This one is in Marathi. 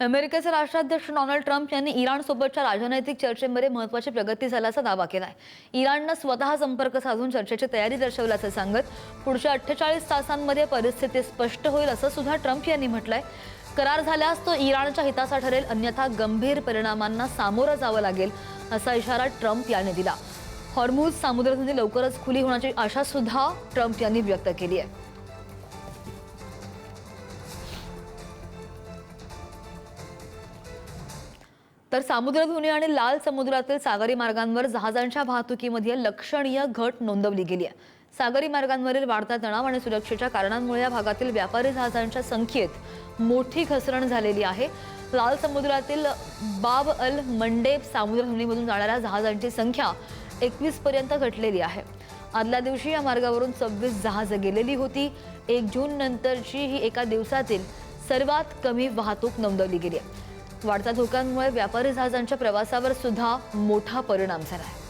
अमेरिकेचे राष्ट्राध्यक्ष डोनाल्ड ट्रम्प यांनी इराणसोबतच्या राजनैतिक चर्चेमध्ये महत्त्वाची प्रगती झाल्याचा दावा केलाय। इराणनं स्वतः संपर्क साधून चर्चेची तयारी दर्शवल्याचं सांगत पुढच्या 48 तासांमध्ये परिस्थिती स्पष्ट होईल असं सुद्धा ट्रम्प यांनी म्हटलंय। करार झाल्यास तो इराणच्या हिताचा ठरेल, अन्यथा गंभीर परिणामांना सामोरं जावं लागेल असा इशारा ट्रम्प यांनी दिला। हॉर्मुझ सामुद्रधुनी लवकरच खुली होण्याची आशा सुद्धा ट्रम्प यांनी व्यक्त केली आहे। तर सामुद्रधुनी आणि लाल समुद्रातील सागरी मार्गांवर जहाजांच्या वाहतुकीमध्ये लक्षणीय घट नोंदवली गेली आहे। सागरी मार्गांवरील वाढता तणाव आणि सुरक्षेच्या कारणांमुळे या भागातील व्यापारी जहाजांच्या संख्येत मोठी घसरण झालेली आहे। लाल समुद्रातील बाब अल मंडेब सामुद्रधुनीमधून जाणाऱ्या जहाजांची संख्या 21 पर्यंत घटलेली आहे। आदल्या दिवशी या मार्गावरून 26 जहाजे गेलेली होती। 1 जून नंतरची ही एका दिवसातील सर्वात कमी वाहतूक नोंदवली गेली आहे। वाढत्या धोक्यांमुळे व्यापारी जहाजांच्या प्रवासावर सुद्धा मोठा परिणाम झाला आहे।